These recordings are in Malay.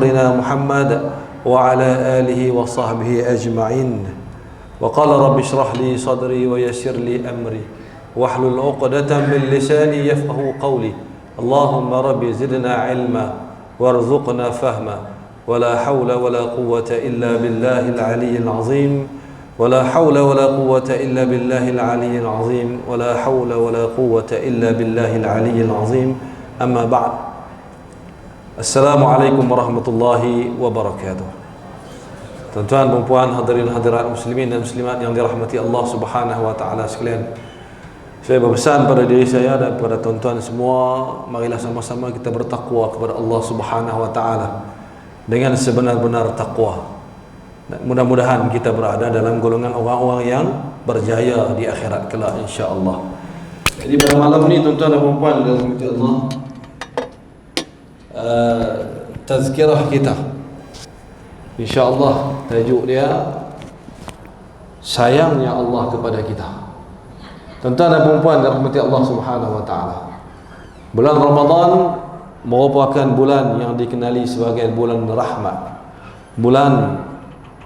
فخرنا محمد وعلى آله وصحبه أجمعين. وقال رب اشرح لي صدري ويسر لي أمري واحلل عقدة من لساني يفقه قولي. اللهم رب زدنا علما وارزقنا فهما ولا حول ولا قوة إلا بالله العلي العظيم ولا حول ولا قوة إلا بالله العلي العظيم ولا حول ولا قوة إلا بالله العلي العظيم. أما بعد. Assalamualaikum warahmatullahi wabarakatuh. Tuan-tuan dan puan, hadirin hadirat muslimin dan muslimat yang dirahmati Allah Subhanahu wa taala sekalian. Saya berpesan pada diri saya dan kepada tuan-tuan semua, marilah sama-sama kita bertakwa kepada Allah Subhanahu wa taala dengan sebenar-benar takwa. Mudah-mudahan kita berada dalam golongan orang-orang yang berjaya di akhirat kelak insya-Allah. Jadi pada malam ni tuan-tuan dan puan dan dirahmati Allah, tazkirah kita insya-Allah tajuk dia sayangnya Allah kepada kita. Tuan-tuan dan puan dirahmati Allah Subhanahu wa taala, bulan Ramadan merupakan bulan yang dikenali sebagai bulan rahmat, bulan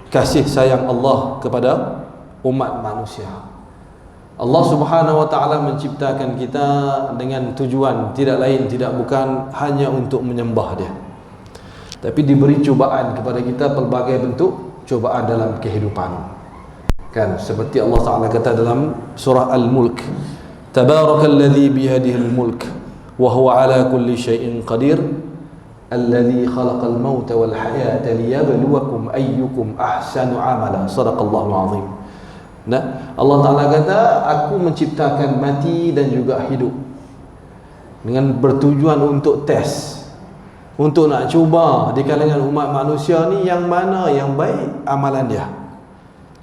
kasih sayang Allah kepada umat manusia. Allah Subhanahu wa taala menciptakan kita dengan tujuan tidak lain tidak bukan hanya untuk menyembah Dia, tapi diberi cubaan kepada kita pelbagai bentuk cubaan dalam kehidupan. Kan seperti Allah Taala kata dalam surah Al-Mulk, Tabarakalladzi biyadihil mulk wa huwa ala kulli syai'in qadir alladzi khalaqal mauta wal hayata liyabluwakum ayyukum ahsanu amala. Shadaqallahu azim. Nah, Allah Ta'ala kata, aku menciptakan mati dan juga hidup dengan bertujuan untuk tes, untuk nak cuba di kalangan umat manusia ni yang mana yang baik amalan dia,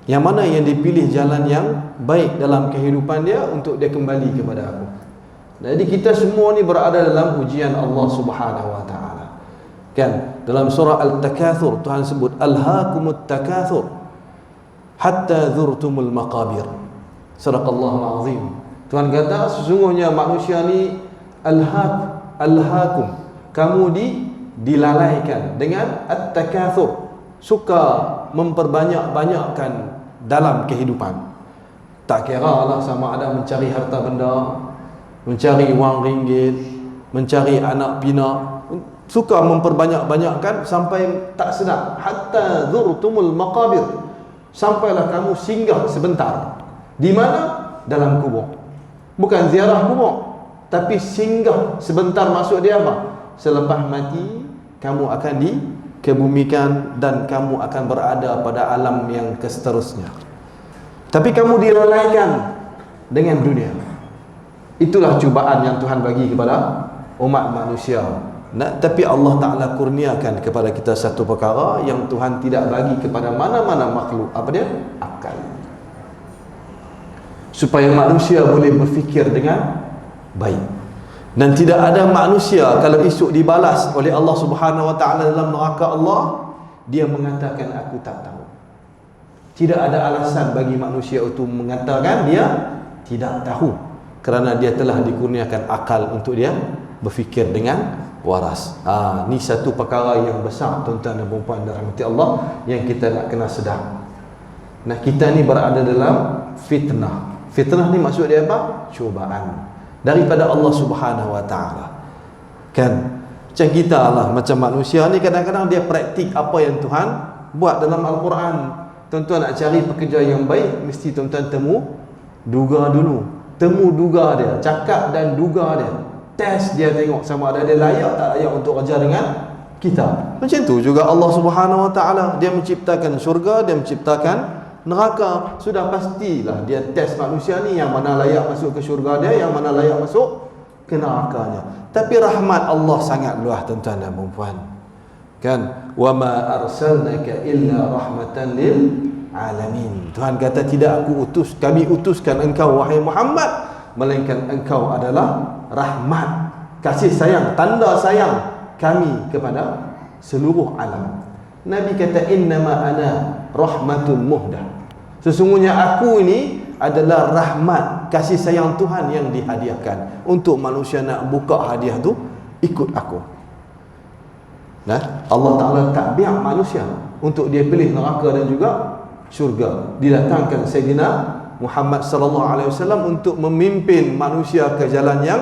yang mana yang dipilih jalan yang baik dalam kehidupan dia untuk dia kembali kepada aku. Jadi kita semua ni berada dalam ujian Allah Subhanahu wa taala. Kan dalam surah Al-Takatsur Tuhan sebut alhaakumut takatsur hatta zurtumul maqabir. Sadaqallahu azim. Tuhan kata sesungguhnya manusia ni alhaakum, kamu dilalaikan dengan at-takatsur, suka memperbanyak-banyakkan dalam kehidupan. Tak kira lah sama ada mencari harta benda, mencari wang ringgit, mencari anak pinak, suka memperbanyak-banyakkan sampai tak sedar. Hatta zurtumul maqabir, sampailah kamu singgah sebentar. Di mana? Dalam kubur. Bukan ziarah kubur, tapi singgah sebentar. Maksud dia apa? Selepas mati kamu akan dikebumikan dan kamu akan berada pada alam yang seterusnya. Tapi kamu dilalaikan dengan dunia. Itulah cubaan yang Tuhan bagi kepada umat manusia. Nah, tapi Allah Ta'ala kurniakan kepada kita satu perkara yang Tuhan tidak bagi kepada mana-mana makhluk. Apa dia? Akal. Supaya manusia boleh berfikir dengan baik. Dan tidak ada manusia kalau esok dibalas oleh Allah Subhanahu wa taala dalam neraka Allah, dia mengatakan aku tak tahu. Tidak ada alasan bagi manusia itu mengatakan dia tidak tahu, kerana dia telah dikurniakan akal untuk dia berfikir dengan waras. Ni satu perkara yang besar tuan-tuan dan puan dan rahmati Allah yang kita nak kena sedar. Nah, kita ni berada dalam fitnah. Fitnah ni maksud dia apa? Cubaan daripada Allah Subhanahu wa taala. Kan macam kita lah, macam manusia ni kadang-kadang dia praktik apa yang Tuhan buat dalam Al-Quran. Tuan-tuan nak cari pekerja yang baik, mesti tuan-tuan duga dulu. Temu duga dia, cakap dan duga dia. Test dia, tengok sama ada dia layak tak layak untuk kerja dengan kita. Macam tu juga Allah Subhanahu wa taala, dia menciptakan syurga, dia menciptakan neraka. Sudah pastilah dia test manusia ni yang mana layak masuk ke syurga dia, yang mana layak masuk ke nerakanya. Tapi rahmat Allah sangat luas tuan-tuan dan puan. Kan wa ma arsalnaka illa rahmatan lil alamin. Tuhan kata tidak kami utuskan engkau wahai Muhammad melainkan engkau adalah rahmat, kasih sayang, tanda sayang kami kepada seluruh alam. Nabi kata innama ana rahmatun muhdah, sesungguhnya aku ini adalah rahmat, kasih sayang Tuhan yang dihadiahkan untuk manusia. Nak buka hadiah tu ikut aku. Nah, Allah Ta'ala tak biar manusia untuk dia pilih neraka dan juga syurga. Didatangkan Sayyidina Muhammad sallallahu alaihi wasallam untuk memimpin manusia ke jalan yang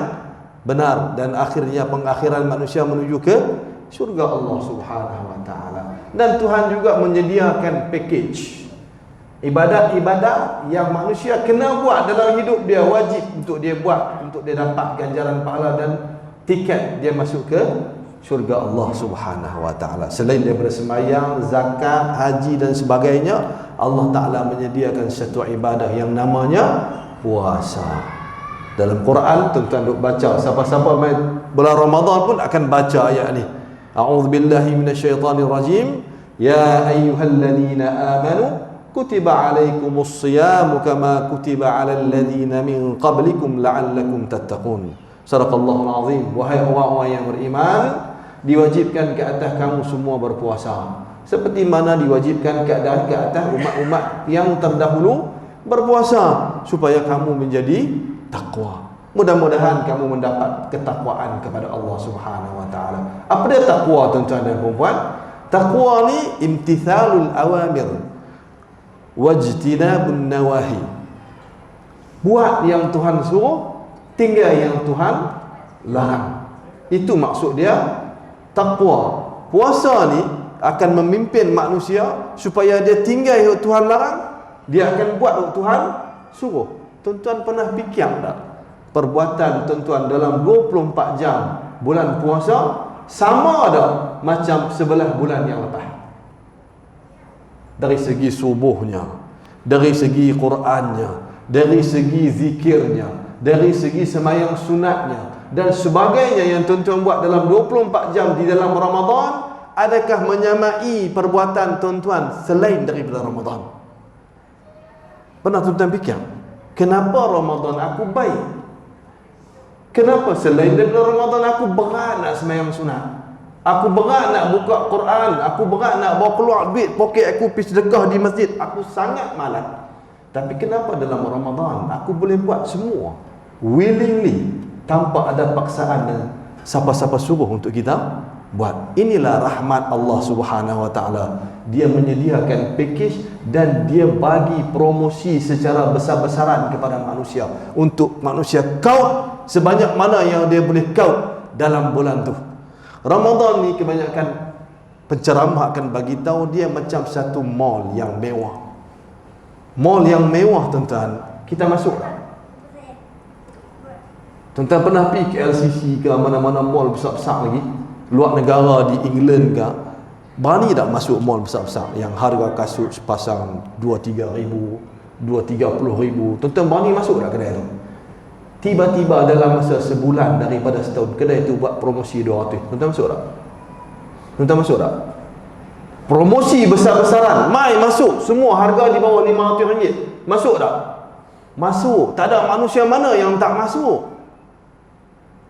benar, dan akhirnya pengakhiran manusia menuju ke syurga Allah Subhanahu wa taala. Dan Tuhan juga menyediakan package ibadat-ibadat yang manusia kena buat dalam hidup dia, wajib untuk dia buat untuk dia dapat ganjaran pahala dan tiket dia masuk ke syurga Allah Subhanahu wa taala. Selain daripada sembahyang, zakat, haji dan sebagainya, Allah Taala menyediakan satu ibadah yang namanya puasa. Dalam Quran tuan-tuan duk baca, siapa-siapa main bulan Ramadan pun akan baca ayat ni. A'udzubillahi minasyaitonir rajim. Ya ayyuhalladzina amanu kutiba alaikumus shiyamu kama kutiba alal ladzina min qablikum la'allakum tattaqun. Sadaqallahul azim. Wahai orang-orang yang beriman, diwajibkan ke atas kamu semua berpuasa seperti mana diwajibkan ke atas umat-umat yang terdahulu berpuasa, supaya kamu menjadi takwa. Mudah-mudahan kamu mendapat ketakwaan kepada Allah Subhanahu wa taala. Apa dia takwa, tuan-tuan dan puan-puan? Takwa ni imtithalul awamir wajtinabun nawahi. Buat yang Tuhan suruh, tinggal yang Tuhan larang. Itu maksud dia takwa. Puasa ni akan memimpin manusia supaya dia tinggal yang Tuhan larang, dia akan buat yang Tuhan suruh. Tuan-tuan pernah fikir tak? Perbuatan tuan-tuan dalam 24 jam bulan puasa sama ada macam sebelah bulan yang lepas. Dari segi subuhnya, dari segi Qurannya, dari segi zikirnya, dari segi sembahyang sunatnya dan sebagainya yang tuan-tuan buat dalam 24 jam di dalam Ramadan, adakah menyamai perbuatan tuan-tuan selain daripada Ramadan? Pernah tuan-tuan fikir, kenapa Ramadan aku baik? Kenapa selain daripada Ramadan aku berat nak sembahyang sunat? Aku berat nak buka Quran, aku berat nak bawa keluar duit poket aku pergi sedekah di masjid. Aku sangat malas. Tapi kenapa dalam Ramadan aku boleh buat semua willingly, tanpa ada paksaan dan siapa-siapa suruh untuk kita buat? Inilah rahmat Allah Subhanahu wa taala. Dia menyediakan package dan dia bagi promosi secara besar-besaran kepada manusia, untuk manusia kaut sebanyak mana yang dia boleh kaut dalam bulan tu. Ramadan ni kebanyakan penceramah akan bagi tahu dia macam satu mall yang mewah. Mall yang mewah, tuan-tuan, kita masuk tak? Tuan-tuan pernah pergi ke LCC ke mana-mana mall besar-besar lagi luar negara, di England ke, berani tak masuk mall besar-besar yang harga kasut sepasang 2-3 ribu, 2-30 ribu? Tuan-tuan berani masuk tak kedai tu? Tiba-tiba dalam masa sebulan daripada setahun, kedai tu buat promosi 200. Tuan-tuan masuk tak? Tuan-tuan masuk tak? Promosi besar-besaran, mai masuk, semua harga di bawah RM500. Masuk tak? Masuk. Tak ada manusia mana yang tak masuk,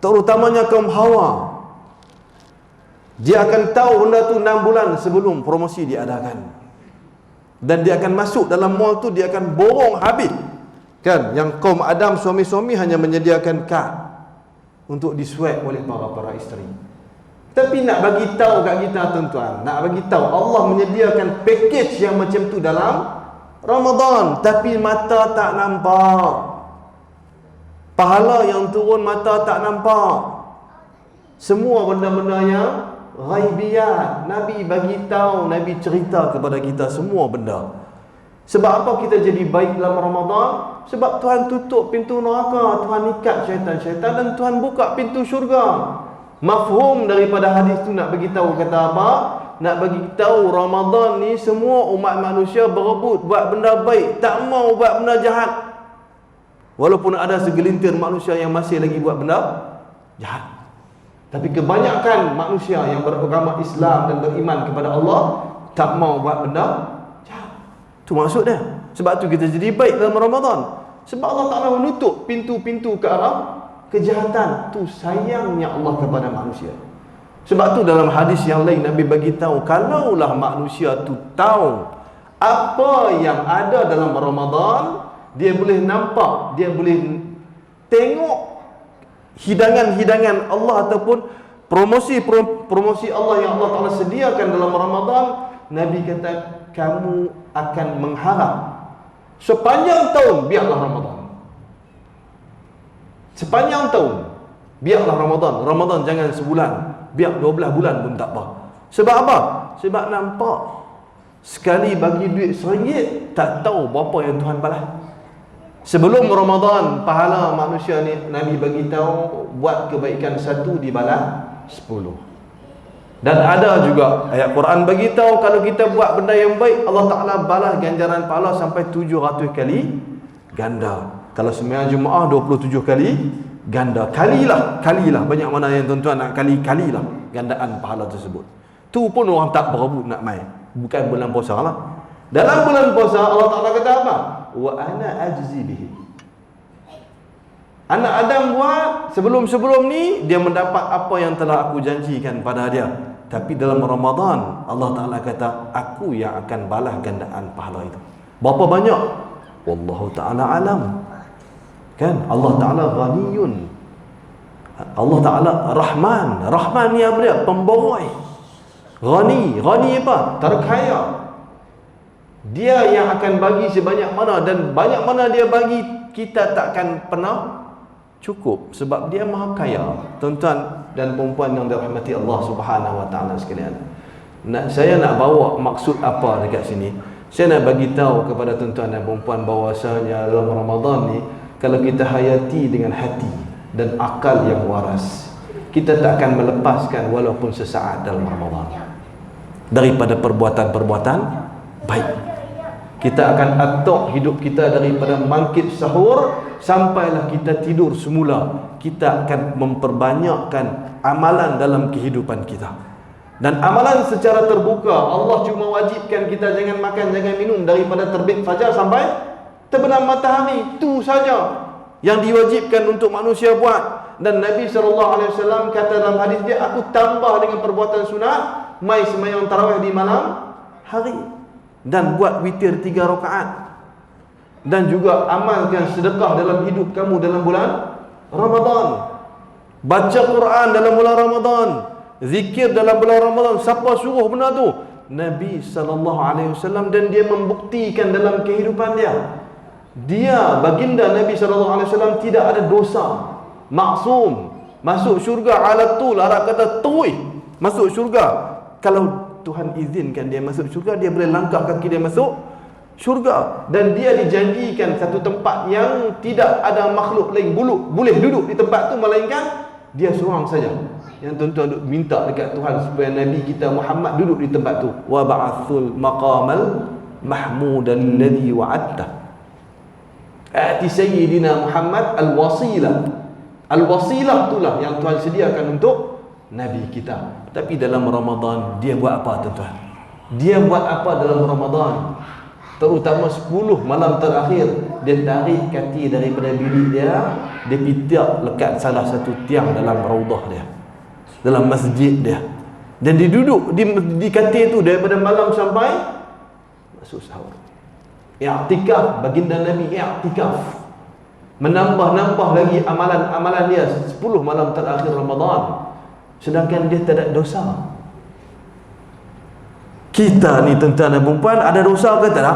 terutamanya kaum hawa. Dia akan tahu benda tu 6 bulan sebelum promosi diadakan, dan dia akan masuk dalam mall tu, dia akan borong habis. Kan, yang kaum Adam suami-suami hanya menyediakan kad untuk diswep oleh para isteri. Tapi nak bagi tahu kat kita, tuan-tuan, nak bagi tahu Allah menyediakan package yang macam tu dalam Ramadan, tapi mata tak nampak. Pahala yang turun mata tak nampak. Semua benda-benda yang ghaibiyat, Nabi bagi tahu, Nabi cerita kepada kita semua benda. Sebab apa kita jadi baik dalam Ramadan? Sebab Tuhan tutup pintu neraka, Tuhan ikat syaitan-syaitan, dan Tuhan buka pintu syurga. Mafhum daripada hadis tu nak bagi tahu kata apa? Nak bagi tahu Ramadan ni semua umat manusia berebut buat benda baik, tak mau buat benda jahat. Walaupun ada segelintir manusia yang masih lagi buat benda jahat, tapi kebanyakan manusia yang beragama Islam dan beriman kepada Allah tak mau buat benda jahat. Itu maksud dia. Sebab tu kita jadi baik dalam Ramadan. Sebab Allah Ta'ala menutup pintu-pintu ke arah kejahatan. Tu sayangnya Allah kepada manusia. Sebab tu dalam hadis yang lain Nabi bagi tahu, kalaulah manusia tu tahu apa yang ada dalam Ramadan, dia boleh nampak, dia boleh tengok hidangan-hidangan Allah ataupun promosi Allah yang Allah Ta'ala sediakan dalam Ramadan, Nabi kata kamu akan mengharap sepanjang tahun biarlah Ramadan. Sepanjang tahun biarlah Ramadan. Ramadan jangan sebulan, biar 12 bulan pun tak apa. Sebab apa? Sebab nampak sekali bagi duit RM1 tak tahu berapa yang Tuhan balas. Sebelum Ramadan, pahala manusia ni Nabi bagi tahu buat kebaikan 1 dibalas 10. Dan ada juga ayat Quran bagi tahu kalau kita buat benda yang baik, Allah Taala balas ganjaran pahala sampai 700 kali ganda. Kalau sembahyang Jumaat 27 kali ganda. Kalilah banyak mana yang tuan-tuan nak kalilah gandaan pahala tersebut. Tu pun orang tak berebut nak main. Bukan bulan puasa lah. Dalam bulan puasa Allah Taala kata apa? Wa ana ajzi bihi. Anak Adam buat sebelum ni dia mendapat apa yang telah aku janjikan pada dia. Tapi dalam Ramadan Allah Taala kata aku yang akan balas gandaan pahala itu. Berapa banyak? Wallahu taala alam. Kan Allah Taala ghaniyun. Allah Taala Rahman ni apa dia? Pemboroi. Ghani apa? Terkaya. Dia yang akan bagi sebanyak mana, dan banyak mana dia bagi kita takkan pernah cukup sebab dia maha kaya. Tuan-tuan dan puan-puan yang dirahmati Allah Subhanahu wa taala sekalian. Saya nak bawa maksud apa dekat sini? Saya nak bagi tahu kepada tuan-tuan dan puan-puan bahawasanya dalam Ramadan ni kalau kita hayati dengan hati dan akal yang waras, kita tak akan melepaskan walaupun sesaat dalam Ramadan daripada perbuatan-perbuatan baik. Kita akan atok hidup kita daripada bangkit sahur sampailah kita tidur semula. Kita akan memperbanyakkan amalan dalam kehidupan kita. Dan amalan secara terbuka, Allah cuma wajibkan kita jangan makan, jangan minum daripada terbit fajar sampai terbenam matahari. Itu saja yang diwajibkan untuk manusia buat. Dan Nabi SAW kata dalam hadis dia, aku tambah dengan perbuatan sunat, mai sembahyang tarawih di malam hari dan buat witir 3 rakaat, dan juga amalkan sedekah dalam hidup kamu dalam bulan Ramadan. Baca Quran dalam bulan Ramadan, zikir dalam bulan Ramadan. Siapa suruh benda tu? Nabi SAW. Dan dia membuktikan dalam kehidupan dia baginda Nabi SAW tidak ada dosa, maksum, masuk syurga ala tul. Arab kata terus masuk syurga. Kalau Tuhan izinkan dia masuk syurga, dia boleh langkah kaki dia masuk syurga. Dan dia dijanjikan satu tempat yang tidak ada makhluk lain boleh duduk di tempat tu melainkan dia seorang saja. Yang tuan-tuan minta dekat Tuhan supaya Nabi kita Muhammad duduk di tempat tu. Wa ba'athul maqamal mahmudan alladhi wa'adta. Ati sayyidina Muhammad al-wasilah. Al-wasilah itulah yang Tuhan sediakan untuk Nabi kita. Tapi dalam Ramadan dia buat apa tuan-tuan? Dia buat apa dalam Ramadan? Terutama 10 malam terakhir, dia tarik kaki daripada bilik dia pitiak lekat salah satu tiang dalam raudah dia, dalam masjid dia, dan dia duduk di kaki itu daripada malam sampai masuk sahur. I'tikaf, baginda Nabi i'tikaf, menambah lagi amalan-amalan dia 10 malam terakhir Ramadan, sedangkan dia tak ada dosa. Kita ni tuan-tuan dan puan, ada dosa ke tak?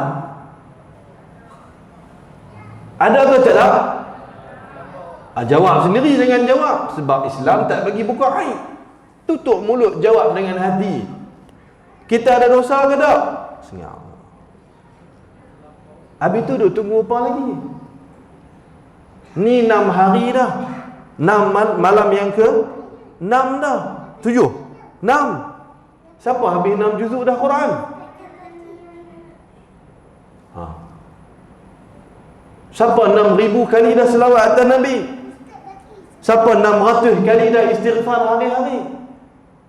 Ada ke tak? Jawab sendiri, jangan jawab. Sebab Islam tak bagi buka aib. Tutup mulut, jawab dengan hati. Kita ada dosa ke tak? Senyap. Habis tu duk tunggu apa lagi? Ni 6 hari dah. 6 malam yang ke 6 dah. 7 6. Siapa habis 6 juzuk dah Quran? Siapa 6,000 kali dah selawat atas Nabi? Siapa 600 kali dah istighfar hari-hari?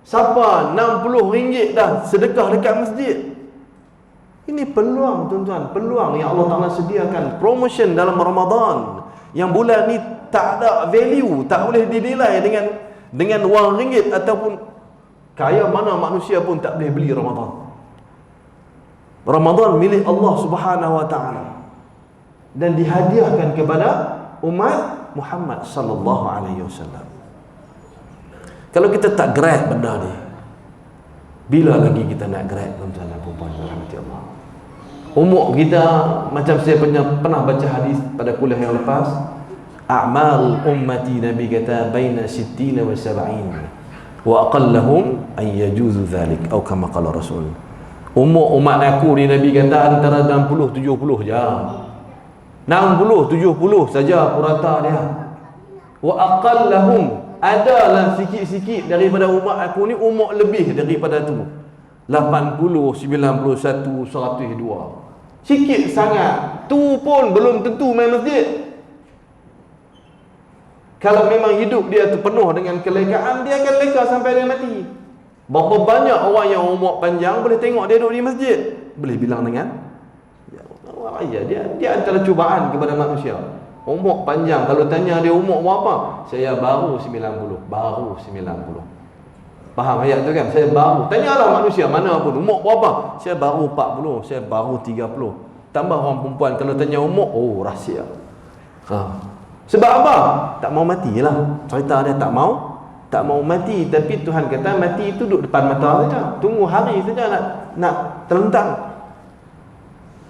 Siapa 60 ringgit dah sedekah dekat masjid? Ini peluang tuan-tuan, peluang yang Allah Ta'ala sediakan, promotion dalam Ramadan. Yang bulan ni tak ada value, tak boleh dinilai dengan wang ringgit ataupun kaya mana manusia pun tak boleh beli Ramadan. Ramadan milik Allah Subhanahu wa taala dan dihadiahkan kepada umat Muhammad sallallahu alaihi wasallam. Kalau kita tak grab benda ni, bila lagi kita nak grab, tuan-tuan dan puan-puan rahmati Allah? Umur kita, macam saya pernah baca hadis pada kuliah yang lepas, a'mal ummati, Nabi kata baina 60 wa 70 wa aqallahum ay yajuzu dhalik, atau kama qala Rasul. Umur umat aku ni, Nabi kata antara 60 70 je. 60 70 saja purata dia. Wa aqallahum, adalah sikit-sikit daripada umat aku ni umur lebih daripada tu, 80 91 102. Sikit sangat. Tu pun belum tentu main masjid. Kalau memang hidup dia tu penuh dengan kelekaan, dia akan leka sampai dia mati. Berapa banyak orang yang umur panjang boleh tengok dia duduk di masjid, boleh bilang dengan ya, dia antara cubaan kepada manusia. Umur panjang, kalau tanya dia umur berapa, saya baru 90. Baru 90. Faham ayat tu kan? Saya baru. Tanyalah manusia mana pun, umur berapa? Saya baru 40, saya baru 30. Tambah orang perempuan, kalau tanya umur, oh rahsia. Sebab apa? Tak mau mati lah. Cerita dia tak mau mati. Tapi Tuhan kata mati itu duduk depan mata saja. Tunggu hari saja nak terlentang.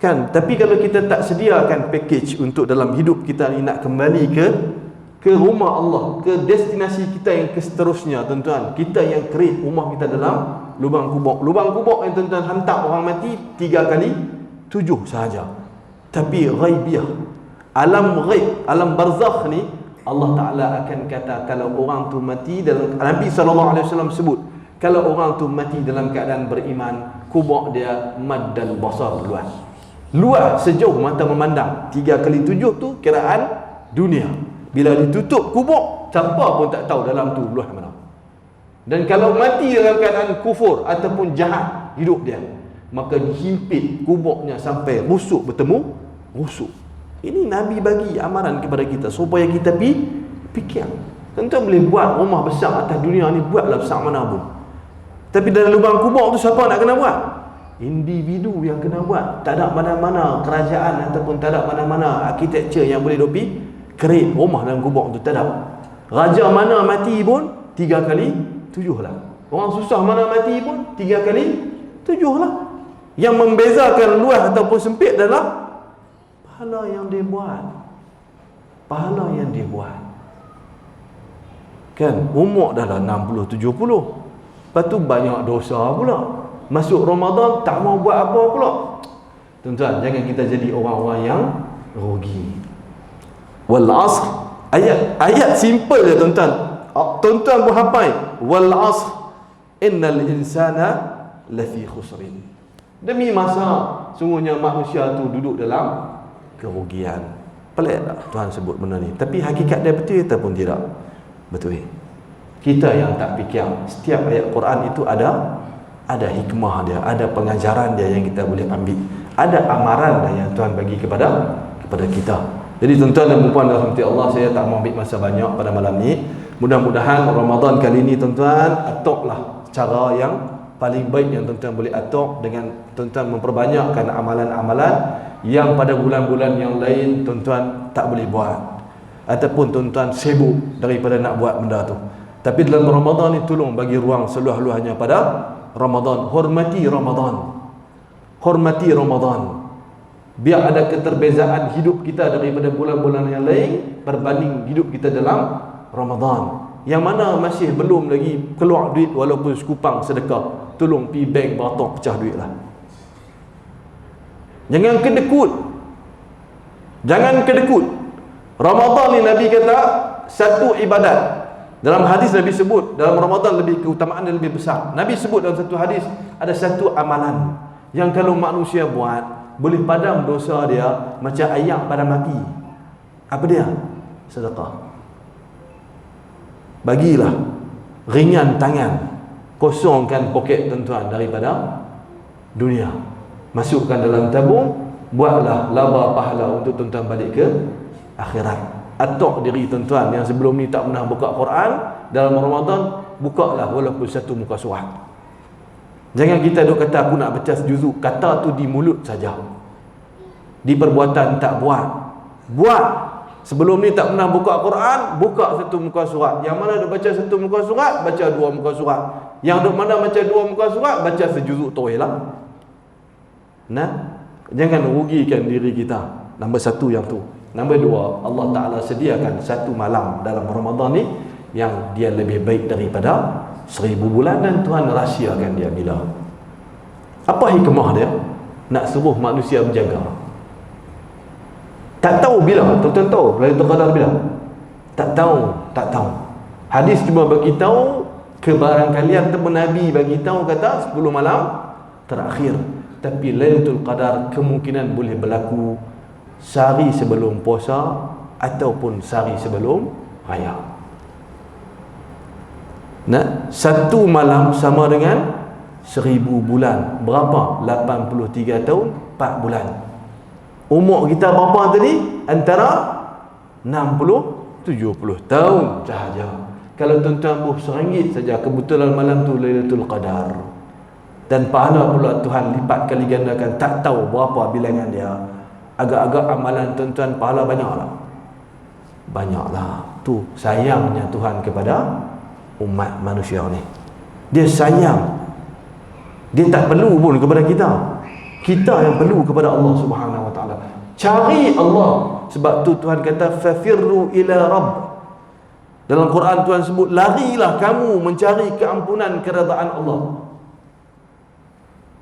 Kan? Tapi kalau kita tak sediakan package untuk dalam hidup kita ni nak kembali ke rumah Allah, ke destinasi kita yang seterusnya, tuan-tuan, kita yang create rumah kita dalam lubang kubur. Lubang kubur yang tuan-tuan hantar orang mati 3 kali 7 sahaja. Tapi ghaibiyah, alam ghaib, alam barzakh ni, Allah Ta'ala akan kata kalau orang tu mati dalam, Nabi SAW sebut, kalau orang tu mati dalam keadaan beriman, kubur dia maddal basar, luas sejauh mata memandang. 3 kali 7 tu kiraan dunia. Bila ditutup kubur, siapa pun tak tahu dalam tu luas mana. Dan kalau mati dalam keadaan kufur ataupun jahat hidup dia, maka dihimpit kuburnya sampai rusuk bertemu rusuk. Ini Nabi bagi amaran kepada kita supaya kita fikir. Tentu boleh buat rumah besar atas dunia ni, buatlah besar mana pun. Tapi dalam lubang kubur tu siapa nak kena buat? Individu yang kena buat. Tak ada mana-mana kerajaan ataupun tak ada mana-mana arkitektur yang boleh dopi create rumah dalam kubur tu, tak ada. Raja mana mati pun 3 kali 7 lah. Orang susah mana mati pun 3 kali 7 lah. Yang membezakan luas ataupun sempit adalah pahala yang dia buat. Pahala yang dia buat. Kan umur dah lah 60 70. Lepas tu banyak dosa pula. Masuk Ramadan tak mau buat apa pula. Tuan-tuan, jangan kita jadi orang-orang yang rugi. Wal asr, ayat simple je tuan-tuan. Tuan-tuan pun hafal. Wal asr innal insana lafi khusrin. Demi masa, sungguhnya manusia tu duduk dalam kerugian. Pelik tak Tuhan sebut benda ni? Tapi hakikat dia betul ataupun tidak? Betul. Kita yang tak fikir, setiap ayat Quran itu ada hikmah dia, ada pengajaran dia yang kita boleh ambil, ada amaran dia yang Tuhan bagi kepada kita. Jadi tuan-tuan dan puan rahmati Allah, saya tak mau ambil masa banyak pada malam ni. Mudah-mudahan Ramadan kali ni tuan-tuan atoklah cara yang paling baik yang tuan-tuan boleh atok, dengan tuan-tuan memperbanyakkan amalan-amalan yang pada bulan-bulan yang lain tuan-tuan tak boleh buat, ataupun tuan-tuan sibuk daripada nak buat benda tu. Tapi dalam Ramadan ni tolong bagi ruang seluas-luasnya pada Ramadan. Hormati Ramadan. Hormati Ramadan. Biar ada keterbezaan hidup kita daripada bulan-bulan yang lain berbanding hidup kita dalam Ramadan. Yang mana masih belum lagi keluar duit walaupun sekupang sedekah, tolong pergi bank beratok pecah duit lah. Jangan kedekut. Jangan kedekut. Ramadan ni Nabi kata satu ibadat. Dalam hadis Nabi sebut dalam Ramadan lebih keutamaan dia lebih besar. Nabi sebut dalam satu hadis ada satu amalan yang kalau manusia buat boleh padam dosa dia macam ayam padam api. Apa dia? Sedekah. Bagilah, ringan tangan, kosongkan poket tuan-tuan daripada dunia, masukkan dalam tabung, buatlah laba pahala untuk tuan-tuan balik ke akhirat. Atok diri tuan-tuan yang sebelum ni tak pernah buka Quran, dalam Ramadan bukalah walaupun satu muka surat. Jangan kita duk kata aku nak baca sejuzuk, kata tu di mulut saja, di perbuatan tak buat. Buat Sebelum ni tak pernah buka Quran, buka satu muka surat. Yang mana duk baca satu muka surat, baca dua muka surat. Yang duk mana baca dua muka surat, baca sejuzuk tauhid lah. Nah, jangan rugikan diri kita. Nombor satu yang tu. Nombor dua, Allah Ta'ala sediakan satu malam dalam Ramadan ni yang dia lebih baik daripada 1000 bulan, dan Tuhan rahsiakan dia bila. Apa hikmah dia? Nak suruh manusia berjaga. Tak tahu bila, tuan-tuan tahu Lailatul Qadar bila? Tak tahu. Hadis cuma bagi tahu, kebarangkalian ataupun Nabi bagi tahu kata 10 malam terakhir. Tapi Lailatul Qadar kemungkinan boleh berlaku sehari sebelum puasa ataupun sehari sebelum raya. Nah, satu malam sama dengan 1000 bulan. Berapa? 83 tahun 4 bulan. Umur kita berapa tadi? Antara 60-70 tahun sahaja. Kalau tuan-tuan buh RM1 saja, kebetulan malam tu Lailatul Qadar, dan pahala pula Tuhan lipat kali gandakan, tak tahu berapa bilangan dia. Agak-agak amalan tuan-tuan pahala banyaklah. Tu sayangnya Tuhan kepada umat manusia ni. Dia sayang. Dia tak perlu pun kepada kita. Kita yang perlu kepada Allah Subhanahu Wa Taala. Cari Allah. Sebab tu Tuhan kata fafirru ila rabb. Dalam Quran Tuhan sebut, larilah kamu mencari keampunan keredaan Allah.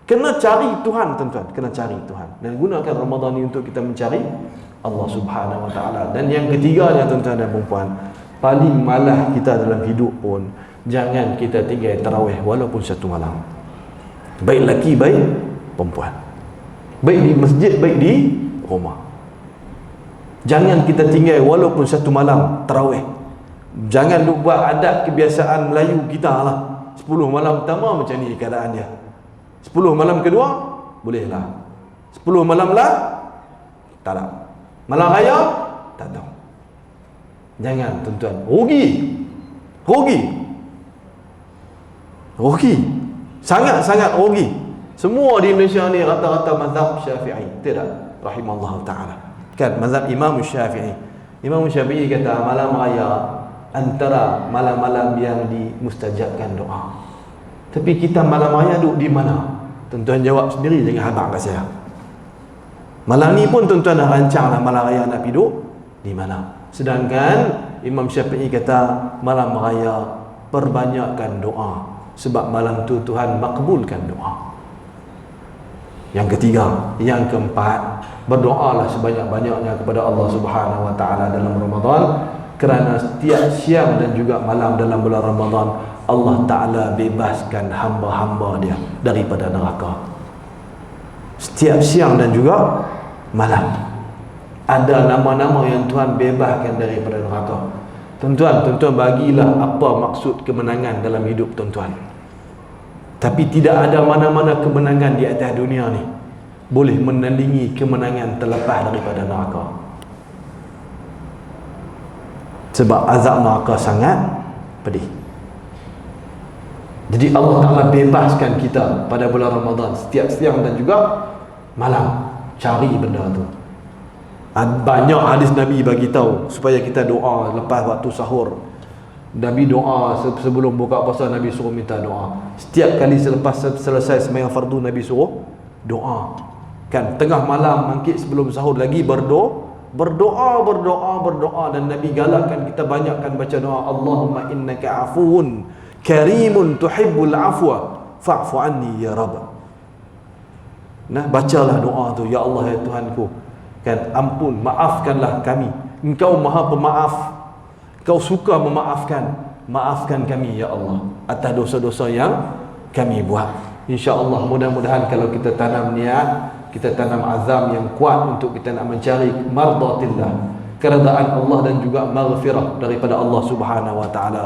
Kena cari Tuhan, tuan-tuan. Kena cari Tuhan. Dan gunakan Ramadan ini untuk kita mencari Allah Subhanahu Wa Taala. Dan yang ketiganya, tuan-tuan dan puan-puan, paling malah kita dalam hidup pun, jangan kita tinggal tarawih walaupun satu malam. Baik lelaki, baik perempuan. Baik di masjid, baik di rumah. Jangan kita tinggal walaupun satu malam tarawih. Jangan buat adat kebiasaan Melayu kita lah. 10 malam pertama macam ni keadaan dia. 10 malam kedua bolehlah. 10 malam lah tak ada. Malam raya tak tahu. Jangan, tuan-tuan. Rugi. Sangat-sangat rugi. Semua di Malaysia ni rata-rata mazhab Syafi'i. Tidak, rahimallahu ta'ala. Kan mazhab Imam Syafi'i. Imam Syafi'i kata malam raya antara malam-malam yang dimustajabkan doa. Tapi kita malam raya duduk di mana? Tuan-tuan jawab sendiri, jangan habaq kat saya. Malam ni pun tuan-tuan dah rancanglah malam raya nak pergi duduk di mana. Sedangkan Imam Syafi'i kata malam raya perbanyakkan doa, sebab malam tu Tuhan makbulkan doa. Yang ketiga, yang keempat, berdoalah sebanyak-banyaknya kepada Allah Subhanahu Wa Taala dalam Ramadan, kerana setiap siang dan juga malam dalam bulan Ramadan Allah Ta'ala bebaskan hamba-hamba dia daripada neraka. Setiap siang dan juga malam ada nama-nama yang Tuhan bebaskan daripada neraka. Tuan-tuan bagilah apa maksud kemenangan dalam hidup tuan-tuan. Tapi tidak ada mana-mana kemenangan di atas dunia ni boleh menandingi kemenangan terlepas daripada neraka. Sebab azab neraka sangat pedih. Jadi Allah Ta'ala bebaskan kita pada bulan Ramadan setiap siang dan juga malam. Cari benda tu. Banyak hadis Nabi bagi tahu supaya kita doa lepas waktu sahur. Nabi doa sebelum buka puasa, Nabi suruh minta doa. Setiap kali selepas selesai sembahyang fardu, Nabi suruh doa. Kan tengah malam bangkit sebelum sahur lagi berdoa, dan Nabi galakkan kita banyakkan baca doa, Allahumma innaka afuun karimun tuhibbul afwa fa'fu anni ya Rabb. Nah, bacalah doa tu, ya Allah, ya Tuhanku, kan, ampun, maafkanlah kami, Engkau Maha Pemaaf, Kau suka memaafkan, maafkan kami ya Allah atas dosa-dosa yang kami buat. InsyaAllah mudah-mudahan kalau kita tanam niat, kita tanam azam yang kuat untuk kita nak mencari mardatillah, keredaan Allah dan juga maghfirah daripada Allah Subhanahu Wa Taala.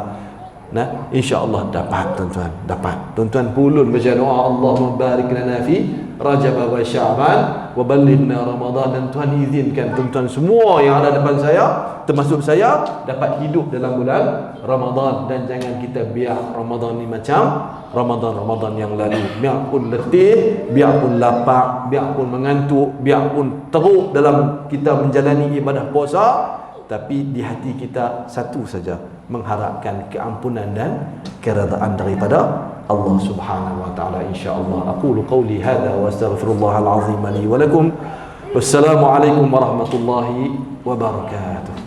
Nah, insya-Allah dapat tuan-tuan, dapat. Tuan-tuan pulun baca doa, Allahumma barik lana fi Rajab wa Sya'ban wa ballighna Ramadan, dan Tuhan izinkan tuan-tuan semua yang ada depan saya, termasuk saya, dapat hidup dalam bulan Ramadan. Dan jangan kita biar Ramadan ni macam Ramadan yang lalu. Biarpun letih, biarpun lapar, biarpun mengantuk, biarpun teruk dalam kita menjalani ibadah puasa, tapi di hati kita satu saja, mengharapkan keampunan dan keredaan daripada Allah Subhanahu wa taala, insyaallah. Aqulu qawli hadza wa astaghfirullahal azim li wa lakum. Wassalamu alaikum warahmatullahi wabarakatuh.